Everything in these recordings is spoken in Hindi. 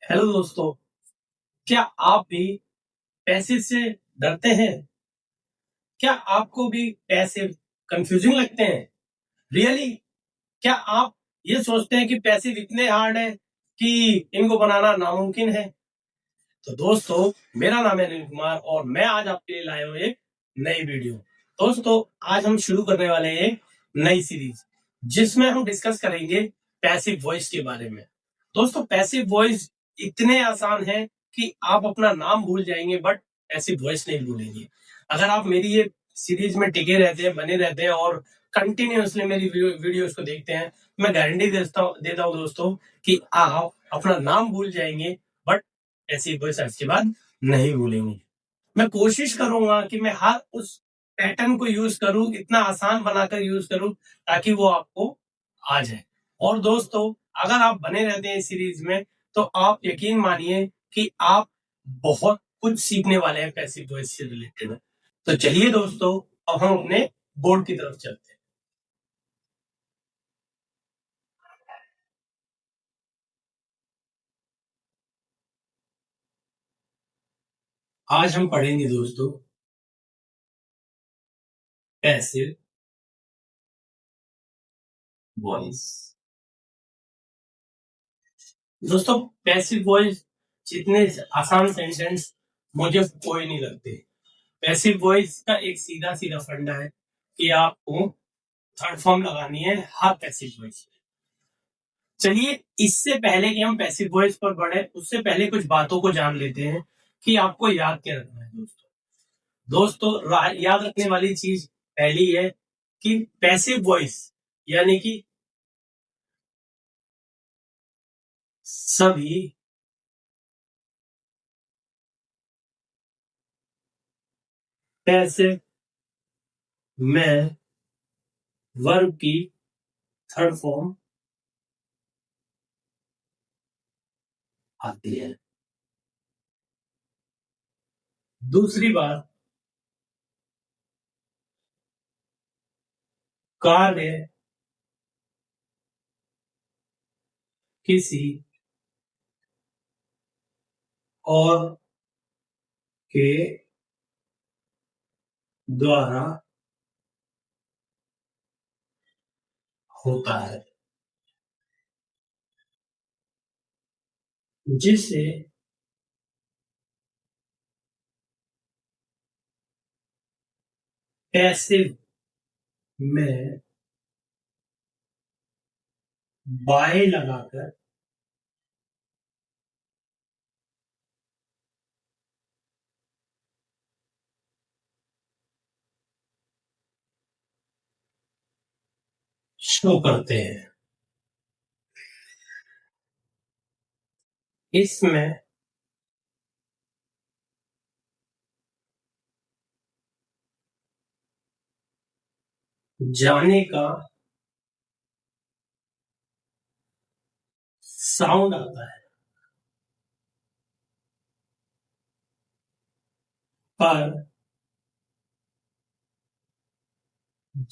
हेलो दोस्तों, क्या आप भी पैसे से डरते हैं? क्या आपको भी पैसे कंफ्यूजिंग लगते हैं? रियली? क्या आप ये सोचते हैं कि पैसे इतने हार्ड है कि इनको बनाना नामुमकिन है? तो दोस्तों, मेरा नाम है अनिल कुमार और मैं आज आपके लिए लाया हूँ एक नई वीडियो। दोस्तों, आज हम शुरू करने वाले हैं एक नई सीरीज जिसमें हम डिस्कस करेंगे पैसिव वॉइस के बारे में। दोस्तों, पैसिव वॉइस इतने आसान है कि आप अपना नाम भूल जाएंगे बट पैसिव वॉइस नहीं भूलेंगे। अगर आप मेरी ये सीरीज में टिके रहते हैं, बने रहते हैं और कंटिन्यूअसली मेरी वीडियोस को देखते हैं, मैं गारंटी देता हूँ दोस्तों कि आप अपना नाम भूल जाएंगे बट ऐसी कोई सर्च के बाद नहीं भूलेंगे। मैं कोशिश करूंगा कि मैं हर उस पैटर्न को यूज करूं, इतना आसान बनाकर यूज करूं ताकि वो आपको आ जाए। और दोस्तों, अगर आप बने रहते हैं इस सीरीज में तो आप यकीन मानिए कि आप बहुत कुछ सीखने वाले हैं पैसिव वॉइस से रिलेटेड। तो चलिए दोस्तों, अब हम अपने बोर्ड की तरफ चलते हैं। आज हम पढ़ेंगे दोस्तों पैसिव वॉइस। दोस्तों, पैसिव वॉइस जितने आसान सेंटेंस मुझे कोई नहीं लगते। पैसिव वॉइस का एक सीधा सीधा फंडा है कि आपको थर्ड फॉर्म लगानी है हर पैसिव वॉइस में। चलिए, इससे पहले कि हम पैसिव वॉइस पर बढ़े उससे पहले कुछ बातों को जान लेते हैं कि आपको याद क्या रखना है। दोस्तों, याद रखने वाली चीज पहली है कि पैसिव वॉइस यानी कि सभी पैसिव में वर्ब की थर्ड फॉर्म आती है। दूसरी बात, कार्य किसी और के द्वारा होता है जिसे पैसिव में बाय लगाकर शो करते हैं। इसमें जाने का साउंड आता है पर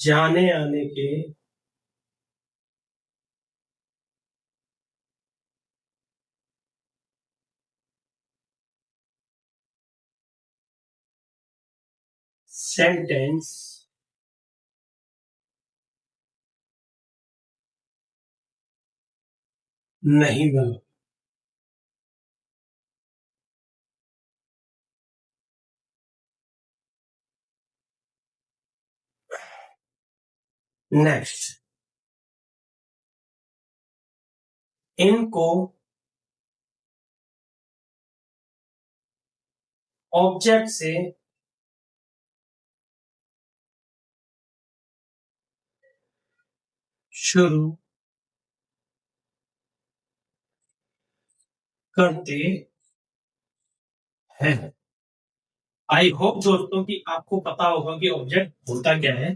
जाने आने के सेंटेंस नहीं बना। नेक्स्ट, इनको ऑब्जेक्ट से शुरू करते हैं। आई होप दोस्तों कि आपको पता होगा कि ऑब्जेक्ट होता क्या है।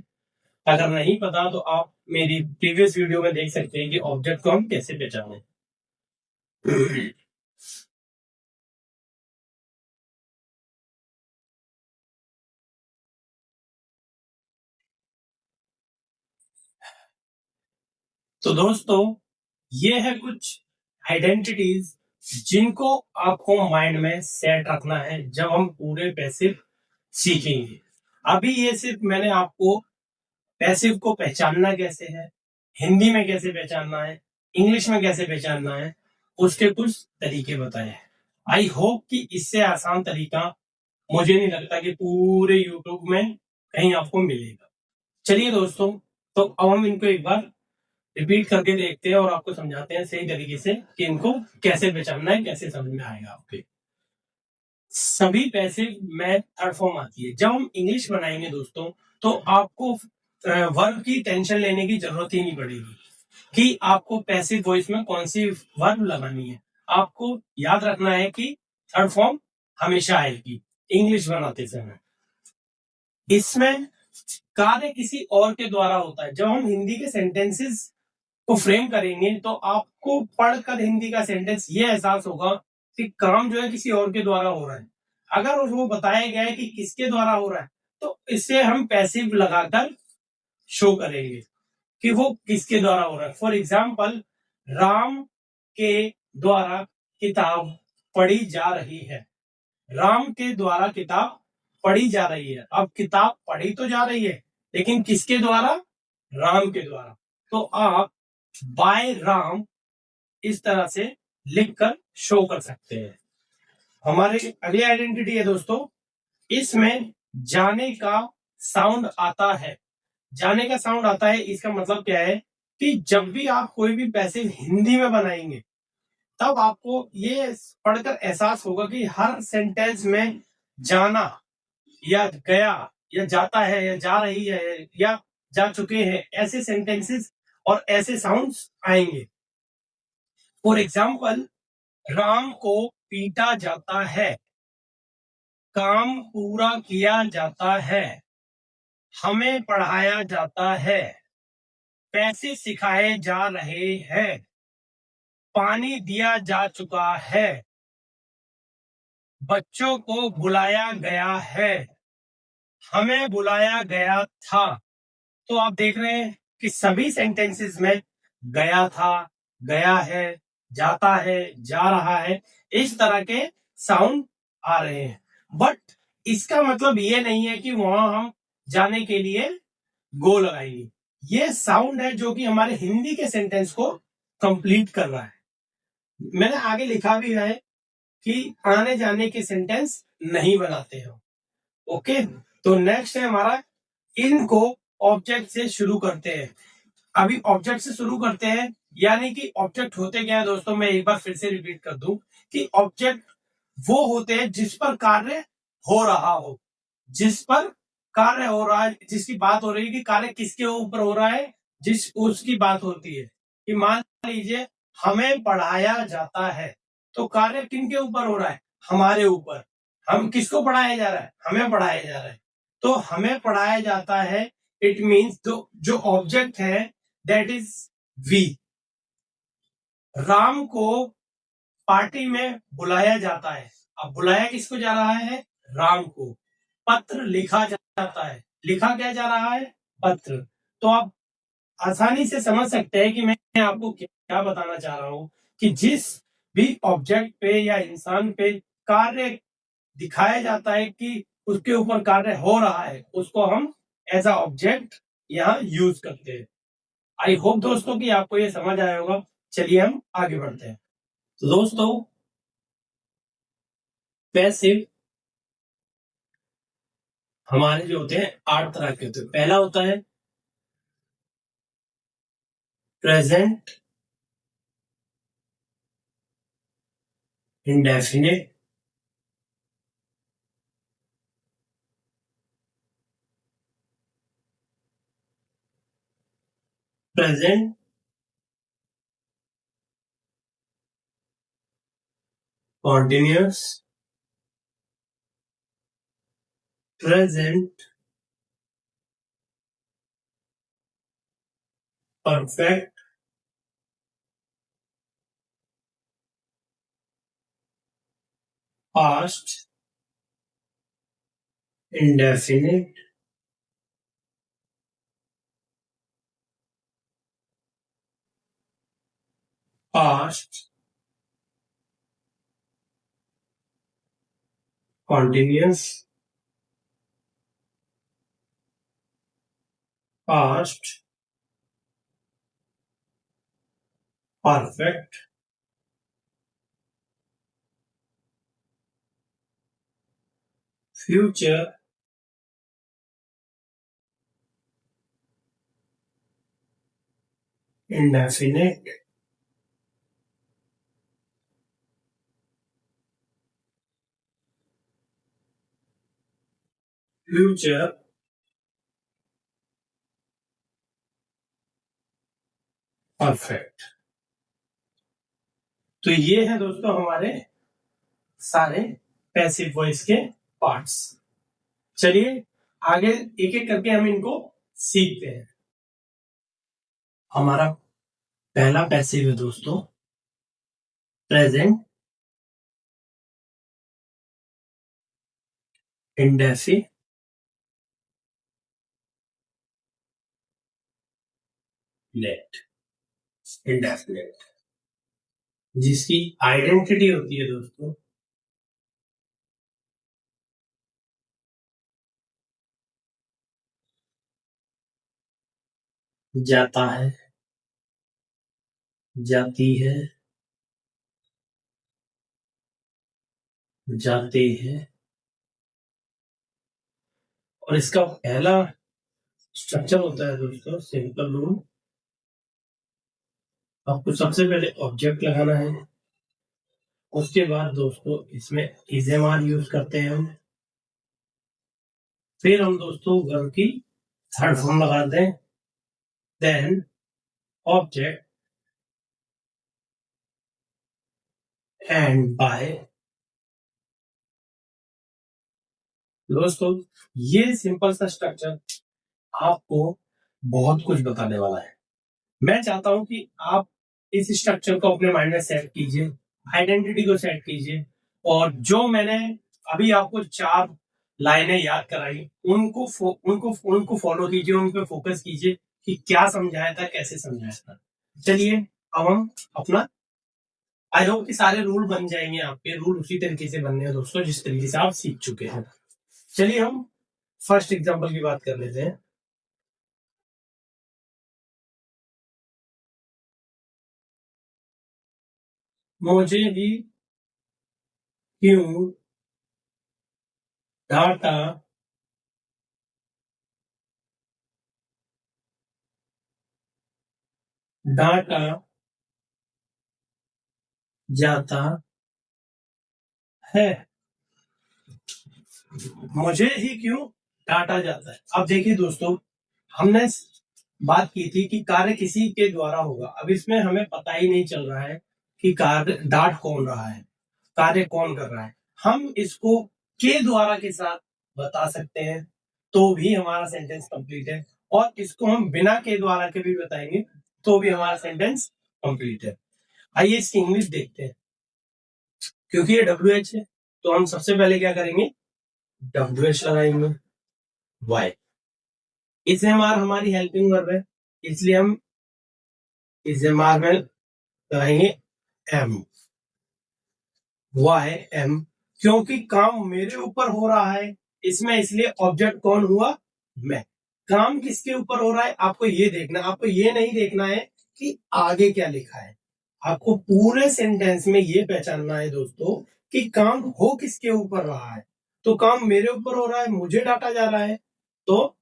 अगर नहीं पता तो आप मेरी प्रीवियस वीडियो में देख सकते हैं कि ऑब्जेक्ट को हम कैसे पहचानें। तो दोस्तों, ये है कुछ आइडेंटिटीज जिनको आपको माइंड में सेट रखना है जब हम पूरे पैसिव सीखेंगे। अभी ये सिर्फ मैंने आपको पैसिव को पहचानना कैसे है, हिंदी में कैसे पहचानना है, इंग्लिश में कैसे पहचानना है, उसके कुछ तरीके बताए हैं। आई होप कि इससे आसान तरीका मुझे नहीं लगता कि पूरे यूट्यूब में कहीं आपको मिलेगा। चलिए दोस्तों, तो अब हम इनको एक बार रिपीट करके देखते हैं और आपको समझाते हैं सही तरीके से कि इनको कैसे पहचानना है, कैसे समझ में आएगा आपके। सभी पैसिव में थर्ड फॉर्म आती है। जब हम इंग्लिश बनाएंगे दोस्तों, तो आपको वर्ब की टेंशन लेने की जरूरत ही नहीं पड़ेगी कि आपको पैसिव वॉइस में कौन सी वर्ब लगानी है। आपको याद रखना है कि थर्ड फॉर्म हमेशा आएगी इंग्लिश बनाते समय। इसमें कार्य किसी और के द्वारा होता है। जब हम हिंदी के सेंटेंसेस को फ्रेम करेंगे तो आपको पढ़कर हिंदी का सेंटेंस ये एहसास होगा कि काम जो है किसी और के द्वारा हो रहा है। अगर वो बताया गया है कि किसके द्वारा हो रहा है, तो इससे हम पैसिव लगाकर शो करेंगे कि वो किसके द्वारा हो रहा है। फॉर एग्जाम्पल, राम के द्वारा किताब पढ़ी जा रही है। राम के द्वारा किताब पढ़ी जा रही है। अब किताब पढ़ी तो जा रही है, लेकिन किसके द्वारा? राम के द्वारा। तो आप बाय राम इस तरह से लिखकर शो कर सकते हैं। हमारी अगली आइडेंटिटी है दोस्तों, इसमें जाने का साउंड आता है। जाने का साउंड आता है, इसका मतलब क्या है कि जब भी आप कोई भी पैसेज हिंदी में बनाएंगे, तब आपको ये पढ़कर एहसास होगा कि हर सेंटेंस में जाना या गया या जाता है या जा रही है या जा चुके हैं, ऐसे सेंटेंसेस और ऐसे साउंड्स आएंगे। फॉर एग्जाम्पल, राम को पीटा जाता है, काम पूरा किया जाता है, हमें पढ़ाया जाता है, पैसे सिखाए जा रहे हैं, पानी दिया जा चुका है, बच्चों को बुलाया गया है, हमें बुलाया गया था। तो आप देख रहे हैं कि सभी सेंटेंसेस में गया था, गया है, जाता है, जा रहा है, इस तरह के साउंड आ रहे हैं। बट इसका मतलब ये नहीं है कि वहां हम जाने के लिए गो लगाएंगे। ये साउंड है जो कि हमारे हिंदी के सेंटेंस को कंप्लीट कर रहा है। मैंने आगे लिखा भी है कि आने जाने के सेंटेंस नहीं बनाते हो। ओके, तो नेक्स्ट है हमारा, इनको ऑब्जेक्ट से शुरू करते हैं। अभी ऑब्जेक्ट से शुरू करते हैं, यानी कि ऑब्जेक्ट होते क्या है दोस्तों, मैं एक बार फिर से रिपीट कर दूं कि ऑब्जेक्ट वो होते हैं जिस पर कार्य हो रहा हो, जिस पर कार्य हो रहा है, जिसकी बात हो रही है कि कार्य किसके ऊपर हो रहा है, जिस उसकी बात होती है कि मान लीजिए हमें पढ़ाया जाता है, तो कार्य किनके ऊपर हो रहा है? हमारे ऊपर। हम किसको पढ़ाया जा रहा है? हमें पढ़ाया जा रहा है। तो हमें पढ़ाया जाता है, इट मीन्स जो ऑब्जेक्ट है दैट इज वी। राम को पार्टी में बुलाया जाता है। अब बुलाया किसको जा रहा है? राम को। पत्र लिखा जाता है। लिखा क्या जा रहा है? पत्र। तो आप आसानी से समझ सकते हैं कि मैं आपको क्या बताना चाह रहा हूं कि जिस भी ऑब्जेक्ट पे या इंसान पे कार्य दिखाया जाता है कि उसके ऊपर कार्य हो रहा है, उसको हम एज अ ऑब्जेक्ट यहाँ यूज करते हैं। आई होप दोस्तों कि आपको ये समझ आया होगा। चलिए हम आगे बढ़ते हैं। तो दोस्तों, पैसिव हमारे जो होते हैं 8 तरह के होते हैं। पहला होता है present indefinite, present continuous, present perfect, past indefinite, past continuous, past, perfect, future, indefinite, future, perfect. तो ये है दोस्तों हमारे सारे पैसिव वॉइस के पार्ट्स। चलिए आगे एक एक करके हम इनको सीखते हैं। हमारा पहला पैसिव है दोस्तों प्रेजेंट इंडेफिनिट, इंडेफिनिट जिसकी आइडेंटिटी होती है दोस्तों जाता है, जाती है, जाते हैं। और इसका पहला स्ट्रक्चर होता है दोस्तों सिंपल रूल। आपको सबसे पहले ऑब्जेक्ट लगाना है, उसके बाद दोस्तों इसमें इजेमार यूज करते हैं हम। फिर हम दोस्तों वर्ब की थर्ड फॉर्म लगाते हैं, देन ऑब्जेक्ट एंड बाय। दोस्तों ये सिंपल सा स्ट्रक्चर आपको बहुत कुछ बताने वाला है। मैं चाहता हूं कि आप इस स्ट्रक्चर को अपने माइंड में सेट कीजिए, आइडेंटिटी को सेट कीजिए, और जो मैंने अभी आपको 4 लाइनें याद कराई उनको फॉलो कीजिए, उन पे फोकस कीजिए कि क्या समझाया था, कैसे समझाया था। चलिए अब हम अपना, आई होप कि सारे रूल बन जाएंगे। आपके रूल उसी तरीके से बनने हैं दोस्तों जिस तरीके से आप सीख चुके हैं। चलिए हम फर्स्ट एग्जांपल की बात कर लेते हैं। मुझे ही क्यों डाटा डाटा जाता है, मुझे ही क्यों डांटा जाता है। अब देखिए दोस्तों, हमने बात की थी कि कार्य किसी के द्वारा होगा। अब इसमें हमें पता ही नहीं चल रहा है कि कार्य डांट कौन रहा है, कार्य कौन कर रहा है। हम इसको के द्वारा के साथ बता सकते हैं तो भी हमारा सेंटेंस कंप्लीट है, और इसको हम बिना के द्वारा के भी बताएंगे तो भी हमारा सेंटेंस कंप्लीट है। आइए इसकी इंग्लिश देखते हैं। क्योंकि ये WH है तो हम सबसे पहले क्या करेंगे, WH लगाएंगे। वाई, इसे हमारी हेल्पिंग वर्ब है, इसलिए हम इसे में लगाएंगे एम, वाई एम। क्योंकि काम मेरे ऊपर हो रहा है इसमें, इसलिए ऑब्जेक्ट कौन हुआ, मैं। काम किसके ऊपर हो रहा है आपको ये देखना, आपको ये नहीं देखना है कि आगे क्या लिखा है। आपको पूरे सेंटेंस में ये पहचानना है दोस्तों कि काम हो किसके ऊपर रहा है। तो काम मेरे ऊपर हो रहा है, मुझे डांटा जा रहा है, तो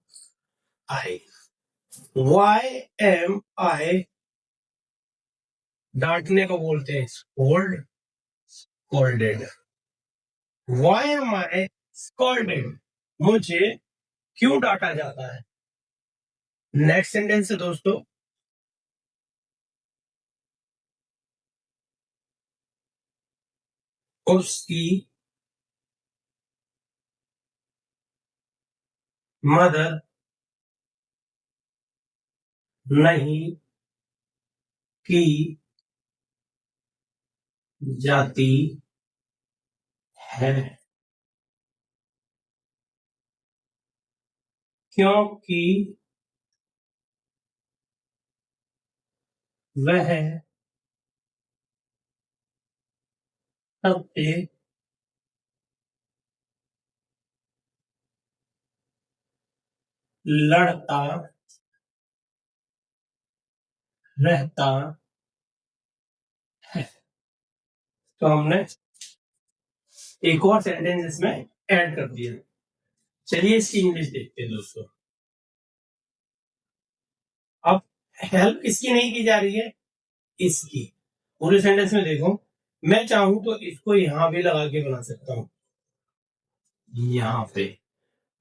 आई, वाई एम आई, डांटने को बोलते हैं स्कोल्ड, स्कोल्डेड। वाई एम आई स्कोल्डेड, मुझे क्यों डांटा जाता है। नेक्स्ट सेंटेंस है दोस्तों, उसकी मदद नहीं की जाती है, क्योंकि वह सबसे लड़ता रहता है। तो हमने एक और सेंटेंस इसमें ऐड कर दिया। चलिए इसकी इंग्लिश देखते हैं दोस्तों। अब हेल्प किसकी नहीं की जा रही है? इसकी। पूरे सेंटेंस में देखो, मैं चाहूं तो इसको यहां भी लगा के बना सकता हूं, यहां पे।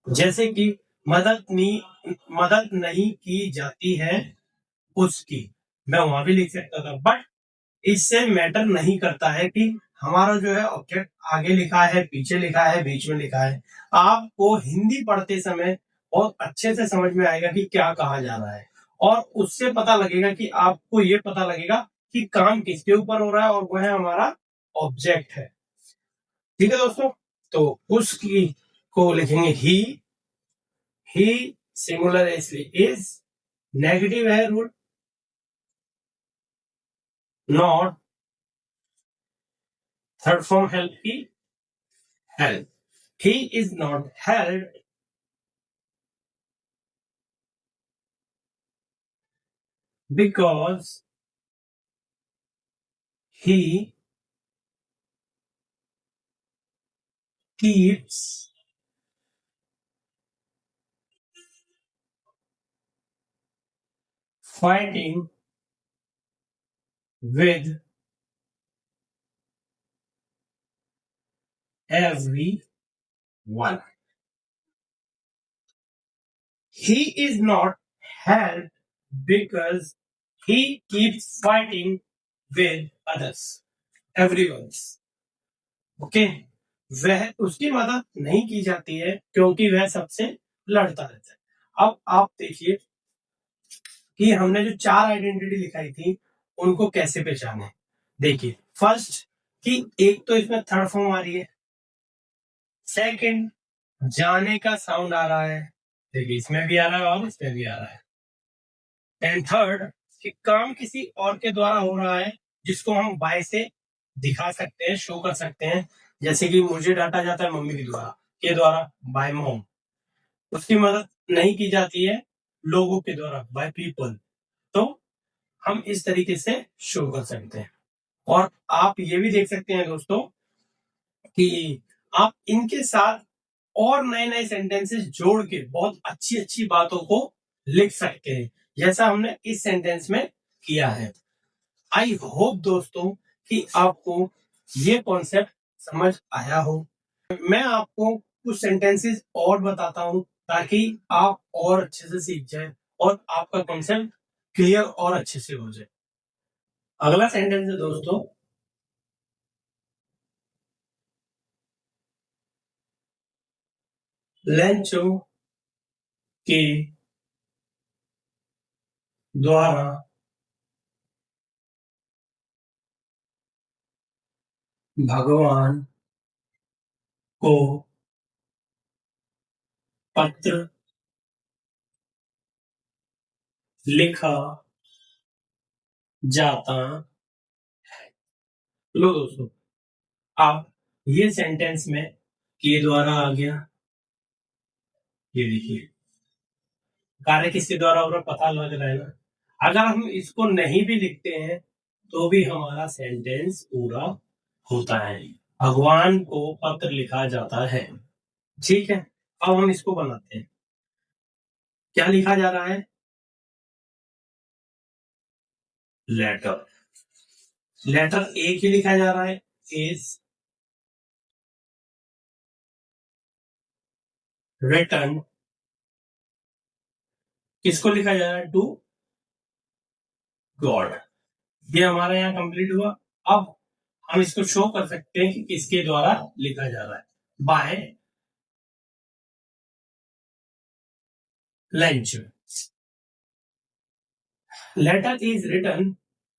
जैसे कि मदद नहीं की जाती है उसकी, मैं वहां भी लिख सकता था, बट इससे मैटर नहीं करता है कि हमारा जो है ऑब्जेक्ट आगे लिखा है, पीछे लिखा है, बीच में लिखा है। आपको हिंदी पढ़ते समय बहुत अच्छे से समझ में आएगा कि क्या कहा जा रहा है, और उससे पता लगेगा कि आपको ये पता लगेगा कि काम किसके ऊपर हो रहा है, और वह हमारा ऑब्जेक्ट है। ठीक है दोस्तों, तो उसकी को लिखेंगे ही सिंगुलर इसलिए इज, नेगेटिव है root, not, third form help की help, he is not helped because he keeps fighting with everyone. He is not helped because he keeps fighting with others, everyone. Okay, वह उसकी मदद नहीं की जाती है क्योंकि वह सबसे लड़ता रहता है। अब आप देखिए कि हमने जो 4 आइडेंटिटी लिखाई थी उनको कैसे पहचाने। देखिए, फर्स्ट कि एक तो इसमें थर्ड फॉर्म आ रही है, सेकंड जाने का साउंड आ रहा है, देखिए इसमें भी आ रहा है और इसमें भी आ रहा है, एंड थर्ड कि काम किसी और के द्वारा हो रहा है जिसको हम बाय से दिखा सकते हैं, शो कर सकते हैं। जैसे कि मुझे डांटा जाता है मम्मी के द्वारा बाय मॉम, उसकी मदद नहीं की जाती है लोगों के द्वारा, बाय पीपल। तो हम इस तरीके से शो कर सकते हैं। और आप ये भी देख सकते हैं दोस्तों कि आप इनके साथ और नए नए सेंटेंसेस जोड़ के बहुत अच्छी अच्छी बातों को लिख सकते हैं, जैसा हमने इस सेंटेंस में किया है। आई होप दोस्तों कि आपको ये कॉन्सेप्ट समझ आया हो। मैं आपको कुछ सेंटेंसेस और बताता हूं ताकि आप और अच्छे से सीख जाए और आपका कॉन्सेप्ट क्लियर और अच्छे से हो जाए। अगला सेंटेंस है दोस्तों, लेंचो के द्वारा भगवान को पत्र लिखा जाता। लो दोस्तों, आप ये सेंटेंस में के द्वारा आ गया, ये देखिए कार्य किसके द्वारा हो रहा पता लग रहा है ना। अगर हम इसको नहीं भी लिखते हैं तो भी हमारा सेंटेंस पूरा होता है। भगवान को पत्र लिखा जाता है। ठीक है, अब हम इसको बनाते हैं। क्या लिखा जा रहा है? लेटर। लेटर ए ही लिखा जा रहा है, इज रिटर्न। किसको लिखा जा रहा है? To God. ये हमारा यहाँ कंप्लीट हुआ। अब हम इसको शो कर सकते हैं कि किसके द्वारा लिखा जा रहा है, by lunch. Letter is return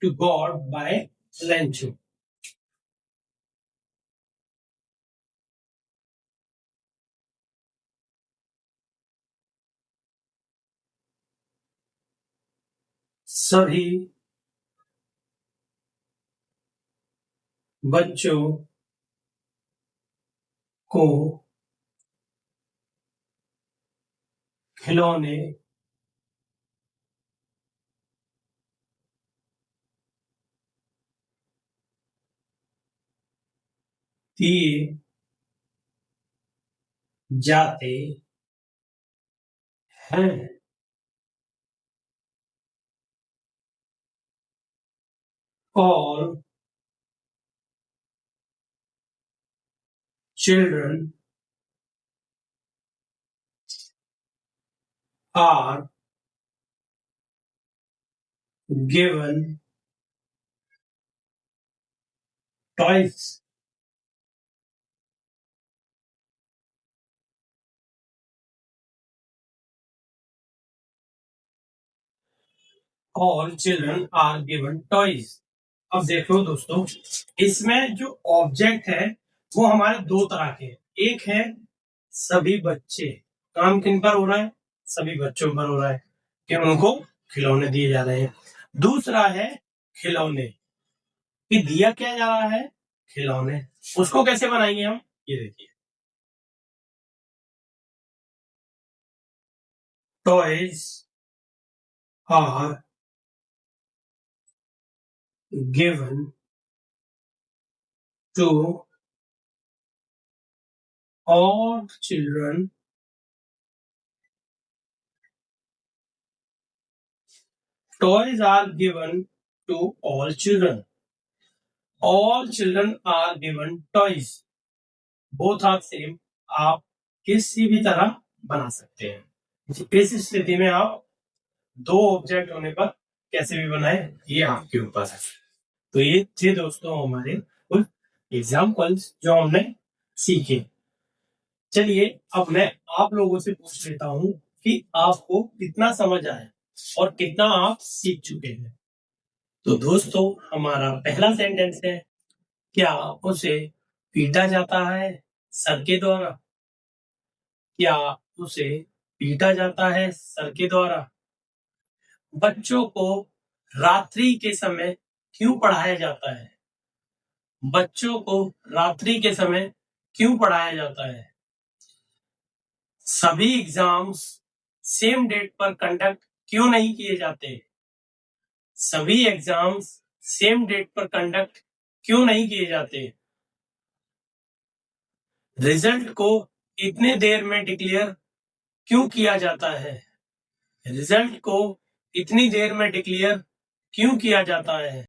to God by lunch. सभी बच्चों को खिलौने दिए जाते हैं। All children are given toys. All children are given toys. अब देखो दोस्तों, इसमें जो ऑब्जेक्ट है वो हमारे दो तरह के हैं। एक है सभी बच्चे, काम किन पर हो रहा है? सभी बच्चों पर हो रहा है कि उनको खिलौने दिए जा रहे हैं। दूसरा है खिलौने, कि दिया क्या जा रहा है? खिलौने। उसको कैसे बनाएंगे हम? ये देखिए, toys are given to all children toys are given to all children are given toys both are same। आप किसी भी तरह बना सकते हैं। इस स्थिति में आप दो ऑब्जेक्ट होने पर कैसे भी बनाए, ये आपके ऊपर है। तो ये थे दोस्तों हमारे कुछ एग्जाम्पल्स जो हमने सीखे। चलिए अब मैं आप लोगों से पूछ लेता हूं कि आपको कितना समझ आया और कितना आप सीख चुके हैं। तो दोस्तों हमारा पहला सेंटेंस है, क्या उसे पीटा जाता है सर के द्वारा? क्या उसे पीटा जाता है सर के द्वारा? बच्चों को रात्रि के समय क्यों पढ़ाया जाता है? बच्चों को रात्रि के समय क्यों पढ़ाया जाता है? सभी एग्जाम्स सेम डेट पर कंडक्ट क्यों नहीं किए जाते? सभी एग्जाम्स सेम डेट पर कंडक्ट क्यों नहीं किए जाते? रिजल्ट को इतने देर में डिक्लेयर क्यों किया जाता है? रिजल्ट को इतनी देर में डिक्लेयर क्यों किया जाता है?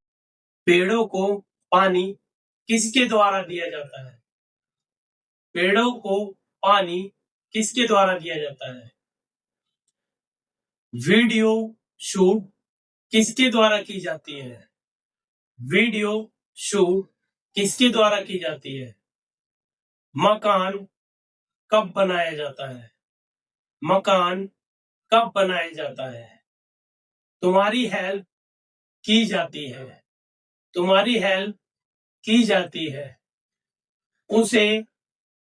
पेड़ों को पानी किसके द्वारा दिया जाता है? पेड़ों को पानी किसके द्वारा दिया जाता है? वीडियो शूट किसके द्वारा की जाती है? वीडियो शूट किसके द्वारा की जाती है? मकान कब बनाया जाता है? मकान कब बनाया जाता है? तुम्हारी हेल्प की जाती है। तुम्हारी हेल्प की जाती है। उसे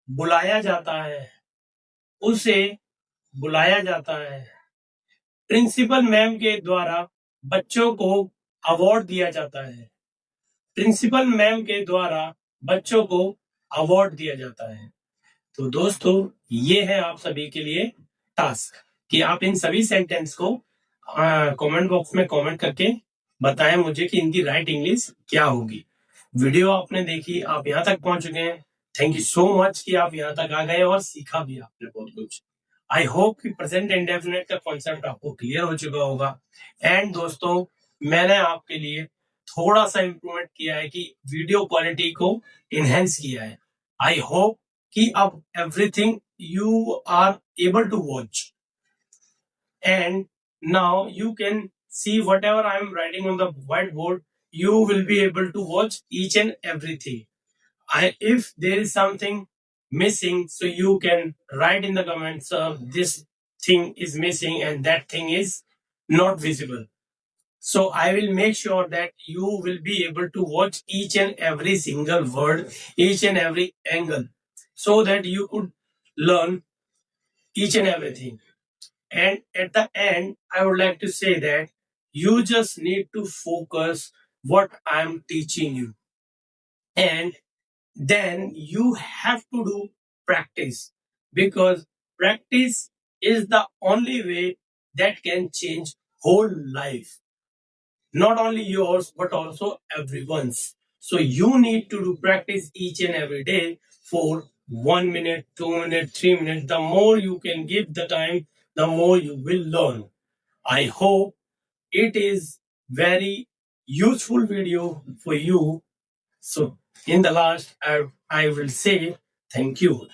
बुलाया जाता है। उसे बुलाया जाता है। प्रिंसिपल मैम के द्वारा बच्चों को अवार्ड दिया जाता है। प्रिंसिपल मैम के द्वारा बच्चों को अवार्ड दिया जाता है। तो दोस्तों ये है आप सभी के लिए टास्क कि आप इन सभी सेंटेंस को कमेंट बॉक्स में कमेंट करके बताएं मुझे कि इनकी राइट इंग्लिश क्या होगी। वीडियो आपने देखी, आप यहाँ तक पहुंच चुके हैं, थैंक यू सो मच कि आप यहाँ तक आ गए और सीखा भी आपने बहुत कुछ। आई होप कि प्रेजेंट इंडेफिनिट का कॉन्सेप्ट आपको क्लियर हो चुका होगा। एंड दोस्तों मैंने आपके लिए थोड़ा सा इम्प्रूवमेंट किया है कि वीडियो क्वालिटी को इनहेंस किया है। आई होप कि अब everything you are able to watch and now you can see whatever I am writing on the whiteboard. You will be able to watch each and everything. If there is something missing, so you can write in the comments this thing is missing and that thing is not visible. So I will make sure that you will be able to watch each and every single word, each and every angle, so that you could learn each and everything. And at the end, I would like to say that you just need to focus what I'm teaching you. And then you have to do practice, because practice is the only way that can change whole life, not only yours but also everyone's. So you need to do practice each and every day for 1 minute, 2 minutes, 3 minutes. The more you can give the time, the more you will learn. I hope it is very useful video for you. So in the last, I will say thank you.